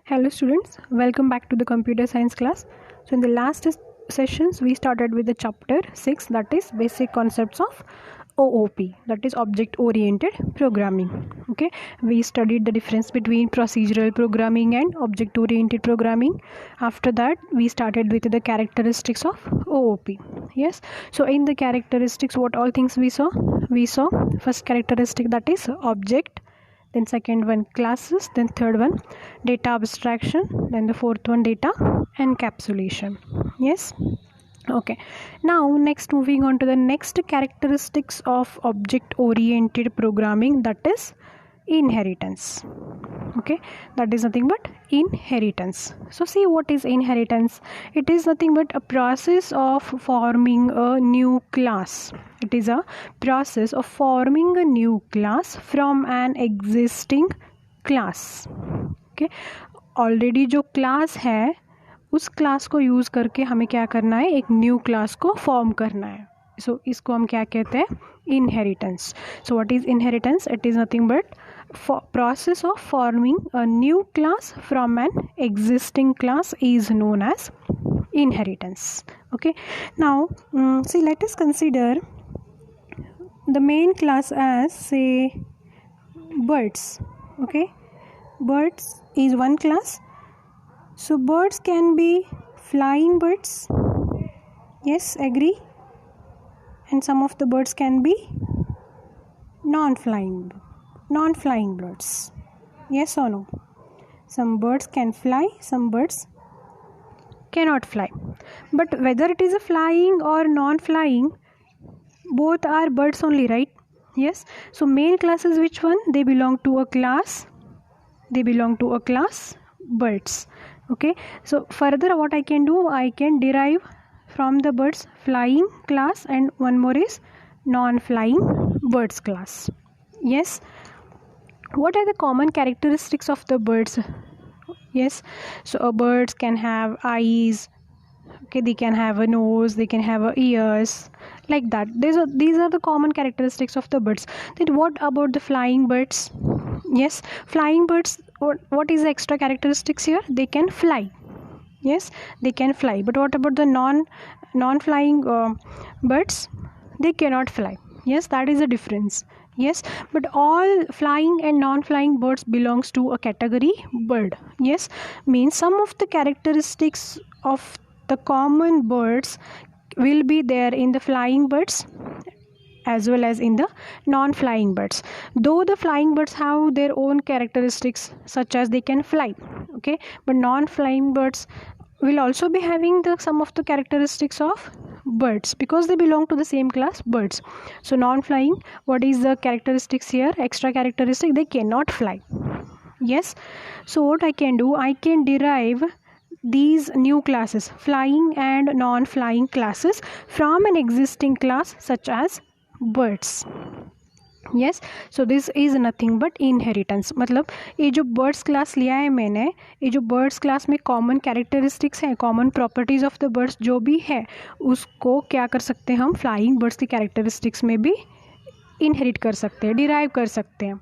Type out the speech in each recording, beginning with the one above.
Hello students, welcome back to the computer science class. So in the last sessions we started with the chapter 6, that is basic concepts of OOP, that is object oriented programming. Okay, we studied the difference between procedural programming and object oriented programming. After that we started with the characteristics of OOP. Yes, so in the characteristics what all things we saw first characteristic, that is object, then second one classes, then third one data abstraction, then the fourth one data encapsulation. Yes, okay. Now next, moving on to the next characteristics of object oriented programming, that is inheritance. Okay, that is nothing but inheritance. So see, what is inheritance? It is nothing but a process of forming a new class. It is a process of forming a new class from an existing class. Okay, already जो class है उस class को use करके हमें क्या करना है, एक न्यू क्लास को फॉर्म करना है. सो इसको हम क्या कहते हैं, inheritance. So what is inheritance? It is nothing but process of forming a new class from an existing class is known as inheritance. Okay, now see, let us consider the main class as, say, birds. Okay, birds is one class. So birds can be flying birds, yes, agree, and some of the birds can be non-flying birds, yes or no? Some birds can fly, some birds cannot fly. But whether it is a flying or non-flying, both are birds only, right? Yes. So main class is which one? They belong to a class birds. Okay, so further what I can do, I can derive from the birds flying class, and one more is non-flying birds class. Yes. What are the common characteristics of the birds? Yes, so birds can have eyes. Okay, they can have a nose, they can have ears, like that. These are the common characteristics of the birds. Then what about the flying birds? Yes, flying birds, what is the extra characteristics here? They can fly. Yes, they can fly. But what about the non-flying birds? They cannot fly. Yes, that is the difference. Yes, but all flying and non-flying birds belongs to a category bird. Yes, means some of the characteristics of the common birds will be there in the flying birds as well as in the non-flying birds. Though the flying birds have their own characteristics, such as they can fly, okay, but non-flying birds will also be having some of the characteristics of birds because they belong to the same class birds. So non-flying, what is the characteristics here? Extra characteristic, they cannot fly. Yes, so what I can do, I can derive these new classes, flying and non-flying classes, from an existing class such as birds. yes, so this is nothing but inheritance. मतलब ये जो birds class लिया है मैंने, ये जो birds class में common characteristics है, common properties of the birds जो भी है, उसको क्या कर सकते हैं हम flying birds की characteristics में भी inherit कर सकते हैं, derive कर सकते हैं.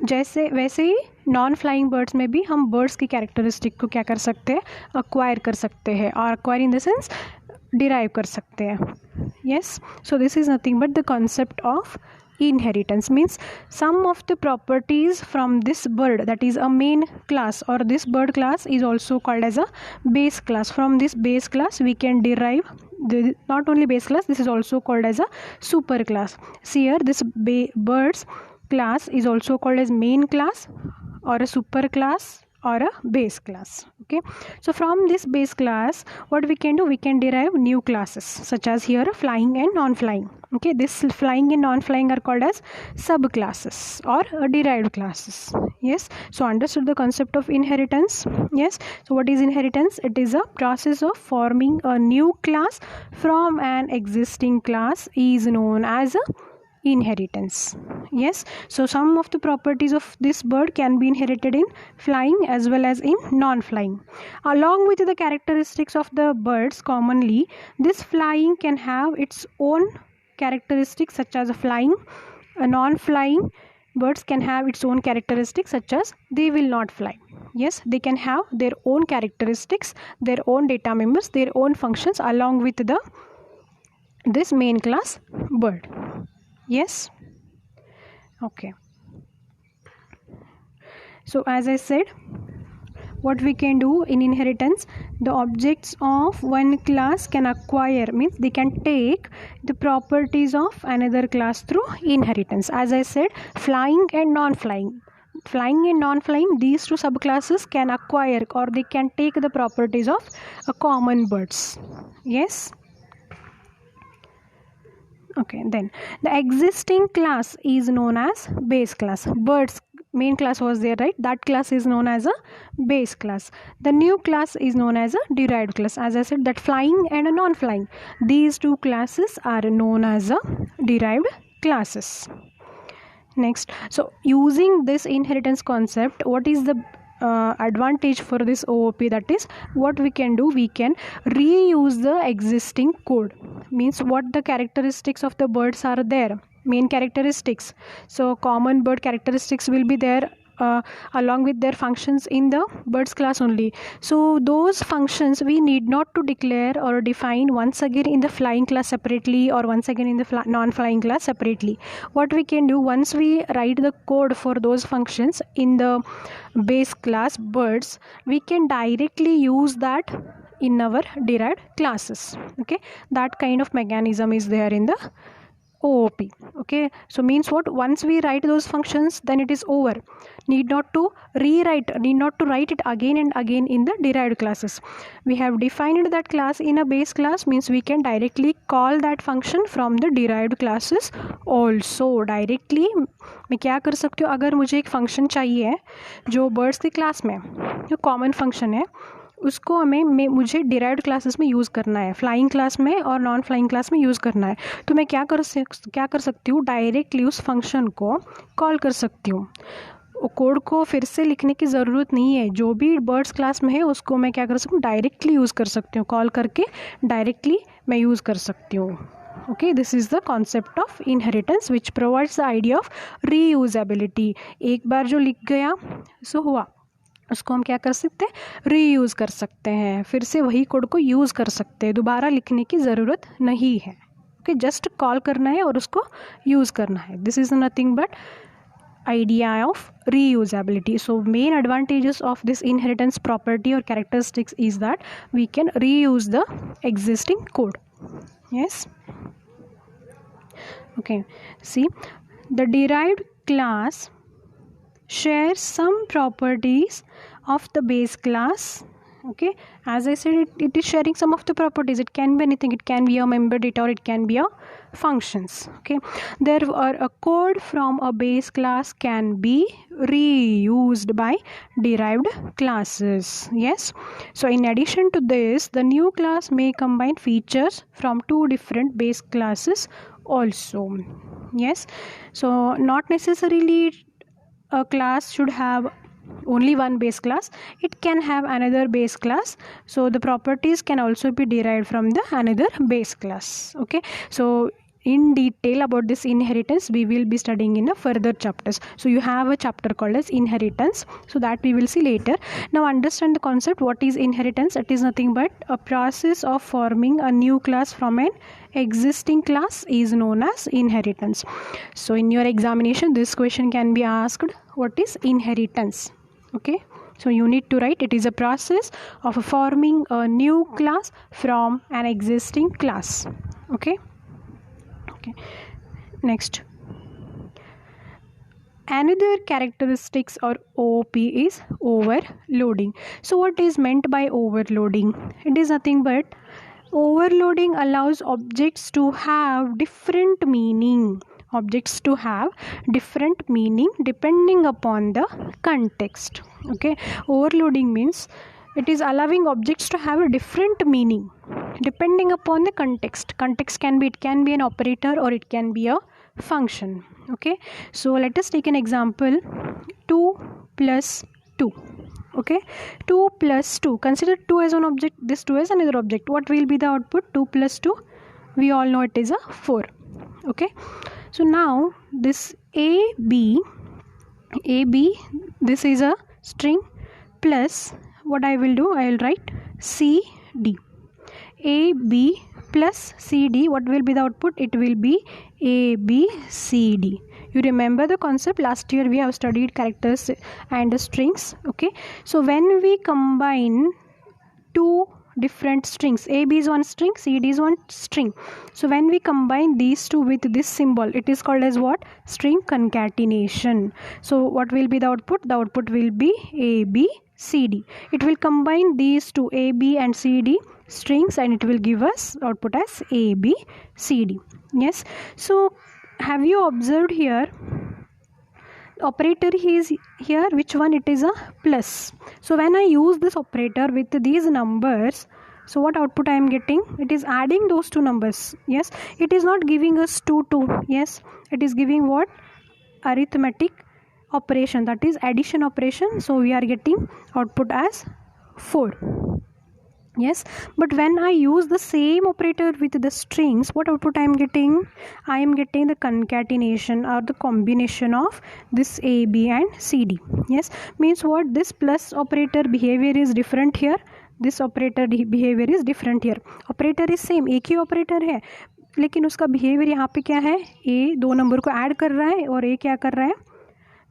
जैसे वैसे ही नॉन फ्लाइंग बर्ड्स में भी हम बर्ड्स की कैरेक्टरिस्टिक को क्या कर सकते हैं, अक्वायर कर सकते हैं, और acquire in the sense derive कर सकते हैं. yes, so this is nothing but the concept of inheritance. Means some of the properties from this bird, that is a main class, or this bird class is also called as a base class. From this base class we can derive not only base class, this is also called as a super class. See here, this birds class is also called as main class or a super class or a base class. Okay, so from this base class what we can do, we can derive new classes such as here flying and non-flying. Okay, this flying and non-flying are called as subclasses or derived classes. Yes, so understood the concept of inheritance. Yes, so what is inheritance? It is a process of forming a new class from an existing class is known as a inheritance. Yes, so some of the properties of this bird can be inherited in flying as well as in non-flying. Along with the characteristics of the birds, commonly this flying can have its own characteristics such as a flying, a non-flying, birds can have its own characteristics, such as they will not fly. Yes, they can have their own characteristics, their own data members, their own functions along with this main class bird. Yes. Okay. So as I said, what we can do in inheritance, the objects of one class can acquire, means they can take the properties of another class through inheritance. As I said, flying and non-flying, these two subclasses can acquire or they can take the properties of common birds. Yes. Okay, then the existing class is known as base class. Birds main class was there, right? That class is known as a base class. The new class is known as a derived class. As I said, that flying and a non-flying, these two classes are known as a derived classes. Next, so using this inheritance concept, what is the advantage for this OOP? That is, what we can do, we can reuse the existing code. Means what the characteristics of the birds are there, main characteristics. So common bird characteristics will be there along with their functions in the birds class only. So those functions we need not to declare or define once again in the flying class separately or once again in the non-flying class separately. What we can do, once we write the code for those functions in the base class birds, we can directly use that in our derived classes. Okay, that kind of mechanism is there in the OOP. Okay, so means what, once we write those functions, then it is over. Need not to write it again and again in the derived classes. We have defined that class in a base class, means we can directly call that function from the derived classes also. Directly मैं क्या कर सकती हूँ, अगर मुझे एक function चाहिए जो बर्ड्स की क्लास में जो कॉमन फंक्शन है, उसको मुझे डिराइव्ड क्लासेस में यूज़ करना है, फ्लाइंग क्लास में और नॉन फ्लाइंग क्लास में यूज़ करना है, तो मैं क्या कर सकती हूँ, डायरेक्टली उस फंक्शन को कॉल कर सकती हूँ. कोड को फिर से लिखने की ज़रूरत नहीं है, जो भी बर्ड्स क्लास में है उसको मैं क्या कर सकती हूँ, डायरेक्टली यूज़ कर सकती हूँ, कॉल करके डायरेक्टली मैं यूज़ कर सकती हूँ. Okay, this is the concept of inheritance which provides the idea of reusability. एक बार जो लिख गया सो हुआ, उसको हम क्या कर सकते हैं, रीयूज़ कर सकते हैं, फिर से वही कोड को यूज़ कर सकते हैं, दोबारा लिखने की ज़रूरत नहीं है. ओके, जस्ट कॉल करना है और उसको यूज़ करना है. This is nothing but idea of reusability. So main advantages of this inheritance property or characteristics is that we can reuse the existing code. Yes. Okay, see, the derived class shares some properties of the base class. Okay, as I said, it is sharing some of the properties. It can be anything. It can be a member data or it can be a functions. Okay, therefore a code from a base class can be reused by derived classes. Yes, so in addition to this, the new class may combine features from two different base classes also. Yes, so not necessarily a class should have only one base class, it can have another base class, so the properties can also be derived from the another base class. Okay, so in detail about this inheritance we will be studying in a further chapters. So you have a chapter called as inheritance, so that we will see later. Now understand the concept. What is inheritance? It is nothing but a process of forming a new class from an existing class is known as inheritance. So in your examination this question can be asked, what is inheritance? Okay, so you need to write, it is a process of forming a new class from an existing class. Okay, next, another characteristics or OOP is overloading. So what is meant by overloading? It is nothing but overloading allows objects to have different meaning. Objects to have different meaning depending upon the context. Okay, overloading means it is allowing objects to have a different meaning depending upon the context. Context can be, it can be an operator or it can be a function. Okay, so let us take an example, 2 plus 2. Okay, 2 plus 2, consider 2 as one object, this 2 as another object. What will be the output? 2 plus 2, we all know it is a 4. Okay, so now this A, B AB, this is a string, plus what I will do, I will write CD. AB plus CD, what will be the output? It will be ABCD. You remember the concept? Last year we have studied characters and strings. Okay, so when we combine two different strings, AB is one string, CD is one string, so when we combine these two with this symbol, it is called as what? String concatenation. So what will be the output? The output will be ABCD. It will combine these two AB and CD strings and it will give us output as ABCD. Yes, so have you observed here, operator is here, which one? It is a plus. So when I use this operator with these numbers, so what output I am getting? It is adding those two numbers. Yes, it is not giving us 2 2. Yes, it is giving what? Arithmetic operation, that is addition operation. So we are getting output as 4. Yes, but when I use the same operator with the strings, what output I am getting? I am getting the concatenation or the combination of this A, B and CD. Yes, means what? This plus operator behavior is different here, this operator behavior is different here. Operator is same, एक ही operator है, लेकिन उसका behavior यहाँ पे क्या है? A दो number को add कर रहा है और A क्या कर रहा है?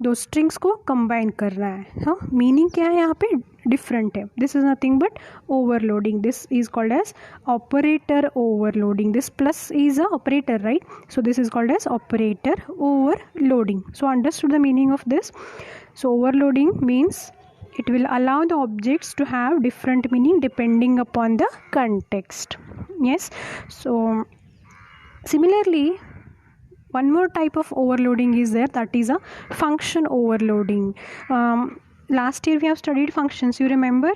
दो स्ट्रिंग्स को कंबाइन कर रहा है. हाँ, मीनिंग क्या है यहाँ पे? डिफरेंट है. This is nothing but overloading. This is called as operator overloading. This plus is a operator, right? So this is called as operator overloading. So understood the meaning of this. So overloading means it will allow the objects to have different meaning depending upon the context. Yes, so similarly one more type of overloading is there, that is a function overloading. Last year we have studied functions, you remember?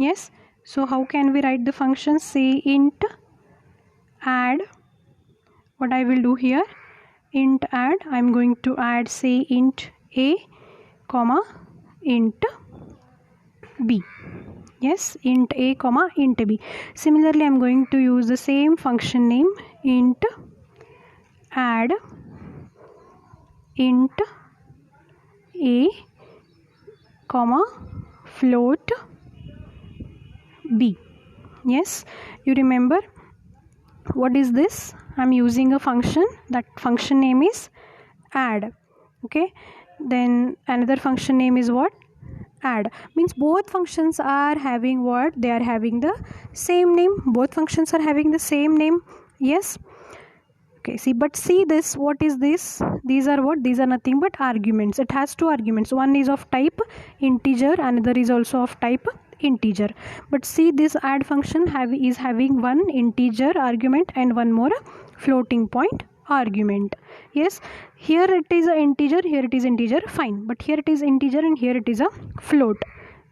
Yes, so how can we write the function? Say int add. What I will do here, int add, I am going to add say int a comma int b. Yes, int a comma int b. Similarly I am going to use the same function name, int add int a comma float b. Yes, you remember what is this? I am using a function, that function name is add. Okay, then another function name is what? Add. Means both functions are having what? They are having the same name. Both functions are having the same name. Yes. Okay, see, but see this, what is this? These are what? These are nothing but arguments. It has two arguments. One is of type integer, another is also of type integer. But see, this add function is having one integer argument and one more floating point argument. Yes, here it is a integer, here it is integer, fine, but here it is integer and here it is a float.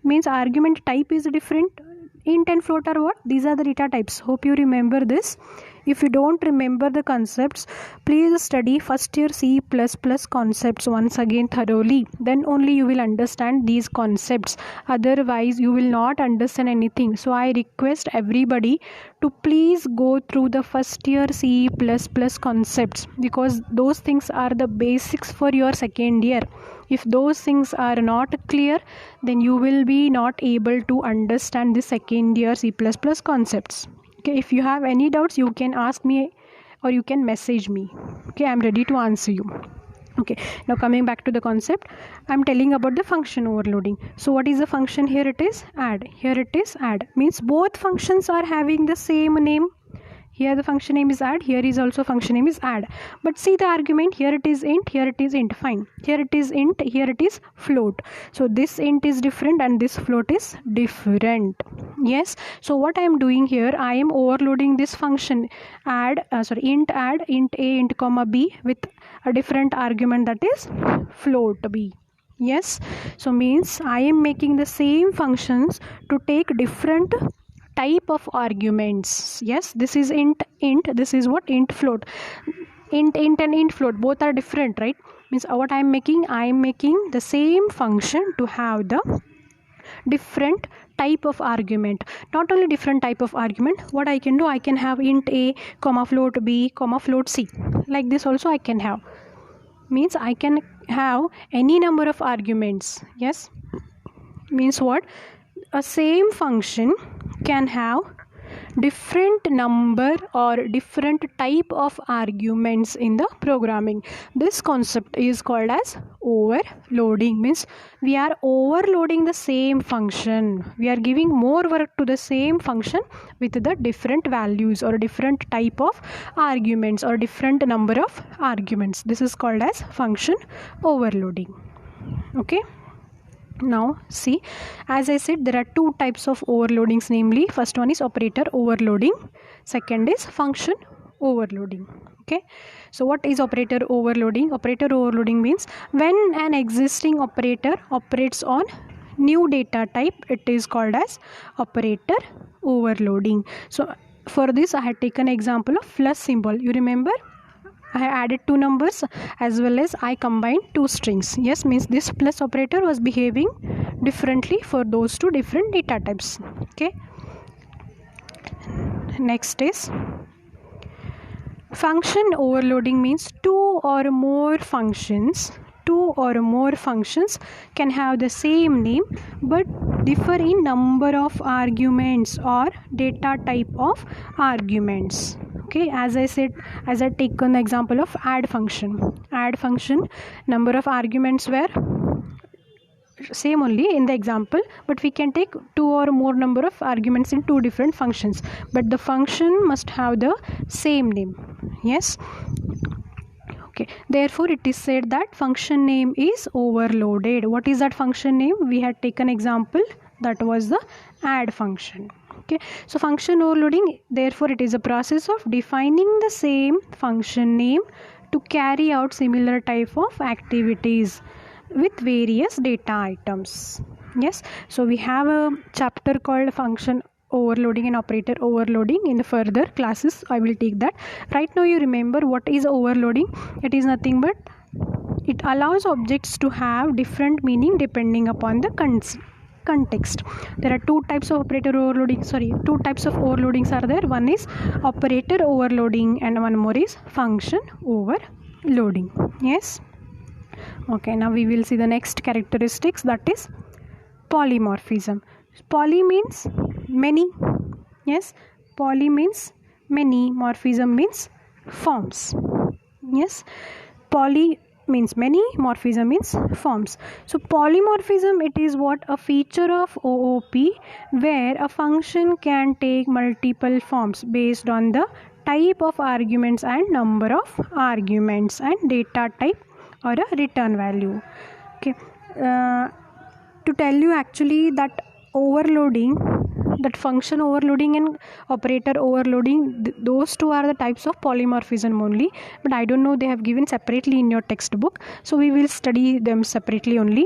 Means argument type is different. Int and float are what? These are the data types. Hope you remember this. If you don't remember the concepts, please study first year C++ concepts once again thoroughly. Then only you will understand these concepts. Otherwise, you will not understand anything. So I request everybody to please go through the first year C++ concepts, because those things are the basics for your second year. If those things are not clear, then you will be not able to understand the second year C++ concepts. Okay, if you have any doubts, you can ask me or you can message me. Okay, I am ready to answer you. Okay, now coming back to the concept, I am telling about the function overloading. So what is the function? Here it is add, here it is add. Means both functions are having the same name. Here the function name is add, here is also function name is add. But see the argument, here it is int, here it is int, fine. Here it is int, here it is float. So this int is different and this float is different. Yes, so what I am doing here, I am overloading this function int add int a int comma b with a different argument, that is float b. Yes, so means I am making the same functions to take different type of arguments. Yes, this is int, this is what? Int float. Int and int float both are different, right? Means what I am making the same function to have the different type of argument. Not only different type of argument, what I can do, I can have int a comma float b comma float c. Like this also I can have. Means I can have any number of arguments. Yes, means what? A same function can have different number or different type of arguments in the programming. This concept is called as overloading. Means we are overloading the same function, we are giving more work to the same function with the different values or different type of arguments or different number of arguments. This is called as function overloading. Okay. Now see, as I said, there are two types of overloadings, namely first one is operator overloading, second is function overloading. Okay, so what is operator overloading? Operator overloading means when an existing operator operates on new data type, it is called as operator overloading. So for this I had taken example of plus symbol. You remember, I added two numbers as well as I combined two strings. Yes, means this plus operator was behaving differently for those two different data types. Okay. Next is function overloading means two or more functions can have the same name but differ in number of arguments or data type of arguments. Okay, as I said, as I take an example of add function, number of arguments were same only in the example, but we can take two or more number of arguments in two different functions, but the function must have the same name. Yes. Okay, therefore it is said that function name is overloaded. What is that function name? We had taken example, that was the add function. Okay, so function overloading, therefore it is a process of defining the same function name to carry out similar type of activities with various data items. Yes, so we have a chapter called function overloading and operator overloading. In the further classes I will take that. Right now you remember what is overloading. It is nothing but it allows objects to have different meaning depending upon the context. There are two types of two types of overloadings are there. One is operator overloading and one more is function overloading. Yes. Okay, now we will see the next characteristics, that is polymorphism. Poly means many. Yes, poly means many, morphism means forms. Yes, poly means many, morphism means forms. So polymorphism, it is what? A feature of OOP where a function can take multiple forms based on the type of arguments and number of arguments and data type or a return value. Okay, to tell you actually that overloading, that function overloading and operator overloading, those two are the types of polymorphism only, but I don't know, they have given separately in your textbook, so we will study them separately only.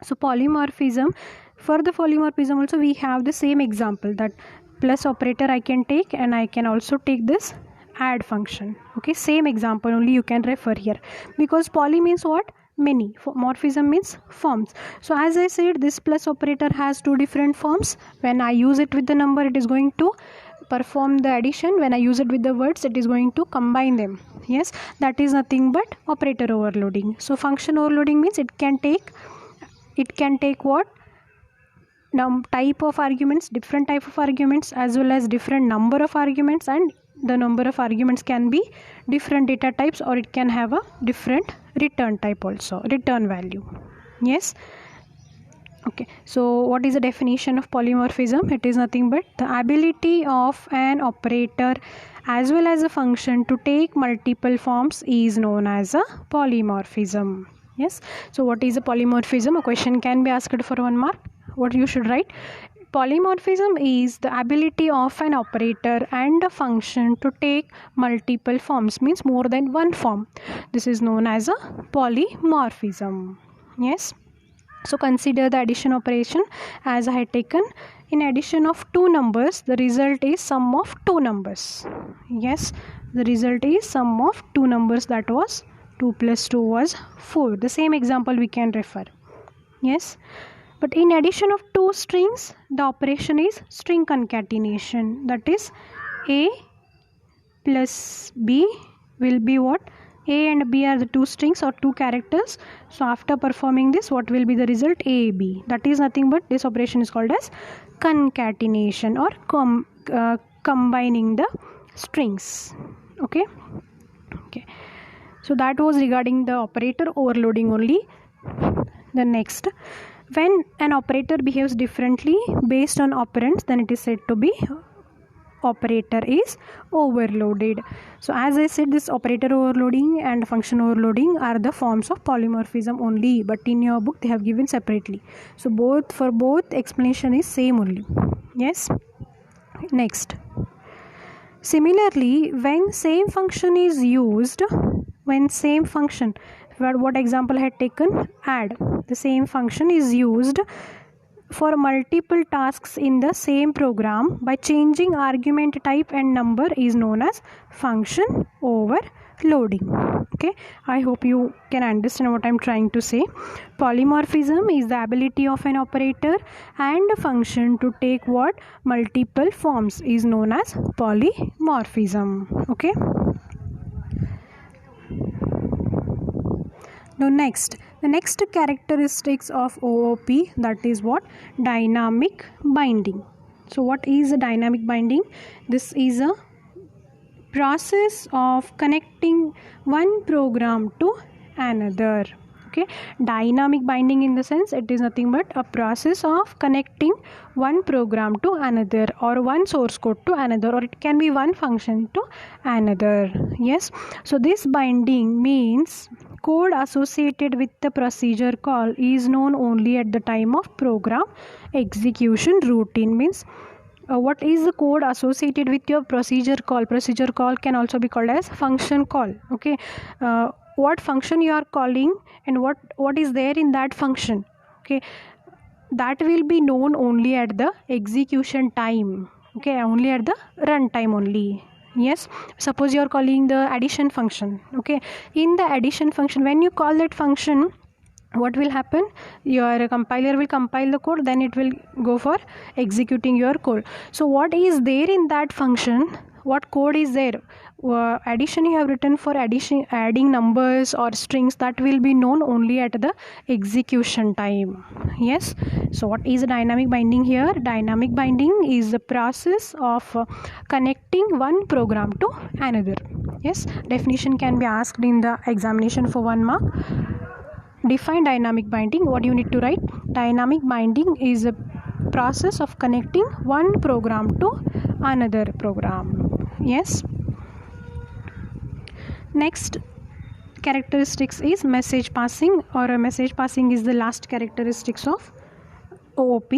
So polymorphism, for the polymorphism also we have the same example, that plus operator I can take and I can also take this add function. Okay, same example only you can refer here, because poly means what? Many. Morphism means forms. So as I said, this plus operator has two different forms. When I use it with the number, it is going to perform the addition. When I use it with the words, it is going to combine them. Yes, that is nothing but operator overloading. So function overloading means it can take what? Type of arguments, different type of arguments, as well as different number of arguments, and the number of arguments can be different data types, or it can have a different return type also, return value. Yes. Okay, so what is the definition of polymorphism? It is nothing but the ability of an operator as well as a function to take multiple forms is known as a polymorphism. Yes, so what is a polymorphism? A question can be asked for 1 mark. What you should write? Polymorphism is the ability of an operator and a function to take multiple forms, means more than one form. This is known as a polymorphism. Yes. So consider the addition operation as I had taken. In addition of two numbers, the result is sum of two numbers. Yes, the result is sum of two numbers, that was 2 plus 2 was 4. The same example we can refer. Yes. But in addition of two strings, the operation is string concatenation. That is A plus B will be what? A and B are the two strings or two characters. So after performing this, what will be the result? A, B. That is nothing but this operation is called as concatenation or combining the strings. Okay. So that was regarding the operator overloading only. The next, when an operator behaves differently based on operands, then it is said to be operator is overloaded. So as I said, this operator overloading and function overloading are the forms of polymorphism only, but in your book they have given separately. So for both explanation is same only. Yes. Next, similarly, when same function is used, what example I had taken, add, the same function is used for multiple tasks in the same program by changing argument type and number is known as function overloading. Okay, I hope you can understand what I am trying to say. Polymorphism is the ability of an operator and a function to take what multiple forms is known as polymorphism. Okay. Now the next characteristics of OOP, that is what? Dynamic binding. So what is a dynamic binding? This is a process of connecting one program to another. Okay, dynamic binding in the sense it is nothing but a process of connecting one program to another, or one source code to another, or it can be one function to another. Yes, so this binding means code associated with the procedure call is known only at the time of program execution routine. Means what is the code associated with your procedure call? Procedure call can also be called as function call. Okay, what function you are calling and what is there in that function, okay, that will be known only at the execution time. Okay, only at the run time only. Yes, suppose you are calling the addition function. Okay, in the addition function, when you call that function, what will happen? Your compiler will compile the code, then it will go for executing your code. So what is there in that function? What code is there? Addition you have written for adding numbers or strings, that will be known only at the execution time. Yes, so what is dynamic binding here? Dynamic binding is the process of connecting one program to another. Yes, definition can be asked in the examination for 1 mark. Define dynamic binding. What you need to write? Dynamic binding is a process of connecting one program to another program. Yes. Next characteristics is message passing, or a message passing is the last characteristics of OOP.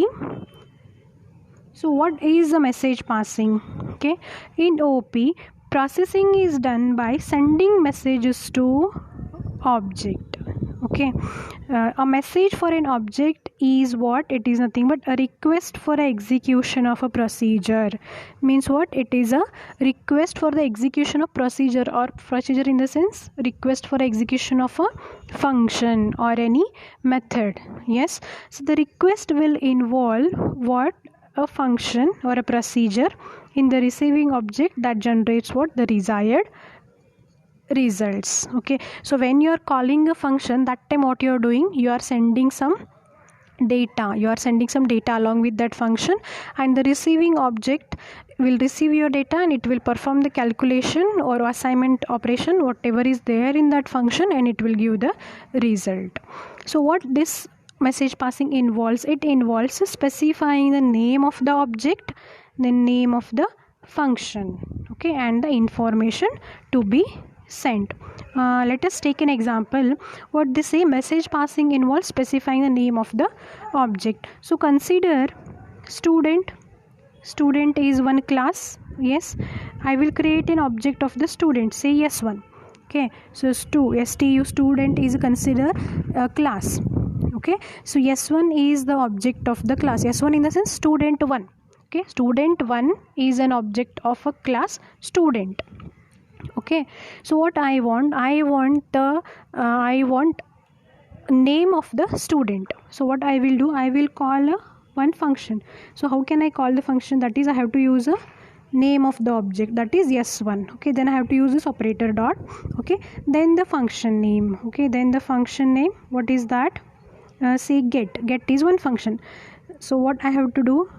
So what is a message passing? Okay, in OOP, processing is done by sending messages to object. Okay, a message for an object is what? It is nothing but a request for execution of a procedure. Means what? It is a request for the execution of procedure, or procedure in the sense request for execution of a function or any method. Yes, so the request will involve what? A function or a procedure in the receiving object that generates what? The desired results. Okay, so when you are calling a function, that time what you are doing? You are sending some data. You are sending some data along with that function, and the receiving object will receive your data and it will perform the calculation or assignment operation, whatever is there in that function, and it will give the result. So what this message passing involves? It involves specifying the name of the object, the name of the function, okay, and the information to be sent. Let us take an example. What they say, message passing involves specifying the name of the object. So consider student. Student is one class. Yes, I will create an object of the student, say S1. Okay, so STU student is considered a class. Okay, so S1 is the object of the class. S1 in the sense student 1. Okay, student 1 is an object of a class student. Okay, so what I want name of the student. So what I will do, I will call one function. So how can I call the function? That is, I have to use a name of the object, that is s1. Okay, then I have to use this operator dot. Okay, then the function name. Okay, then the function name, what is that? Say get is one function. So what I have to do,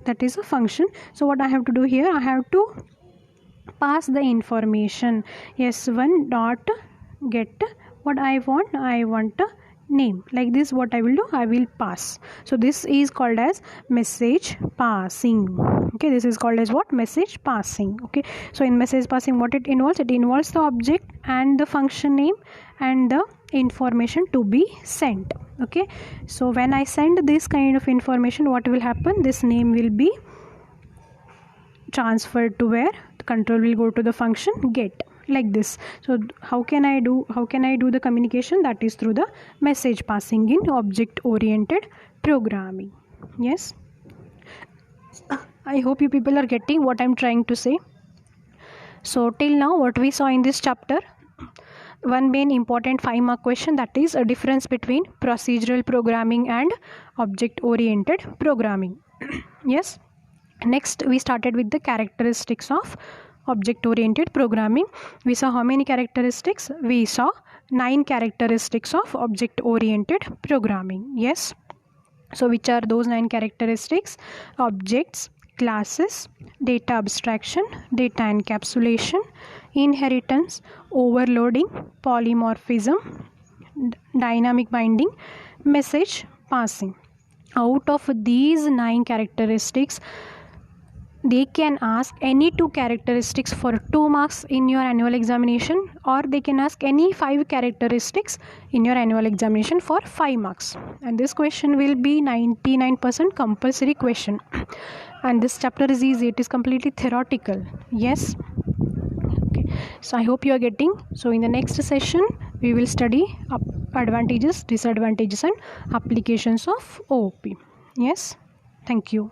that is a function. So what I have to do here, I have to pass the information s1 dot get what I want a name. Like this, what I will do, I will pass. So this is called as message passing. Okay, this is called as what? Message passing. Okay, so in message passing, what it involves the object and the function name and the information to be sent. Okay, so when I send this kind of information, what will happen? This name will be transferred to where? The control will go to the function get, like this. So how can I do the communication? That is through the message passing in object oriented programming. Yes, I hope you people are getting what I'm trying to say. So till now, what we saw in this chapter, one main important 5-mark question, that is a difference between procedural programming and object oriented programming. Yes, next we started with the characteristics of object oriented programming. We saw how many characteristics? We saw 9 characteristics of object oriented programming. Yes, so which are those 9 characteristics? Objects, classes, data abstraction, data encapsulation, inheritance, overloading, polymorphism, dynamic binding, message passing. Out of these 9 characteristics, they can ask any 2 characteristics for 2 marks in your annual examination, or they can ask any 5 characteristics in your annual examination for 5 marks. And this question will be 99% compulsory question. And this chapter is easy, it is completely theoretical. Yes. Okay, so I hope you are getting. So in the next session, we will study advantages, disadvantages and applications of OOP. Yes, thank you.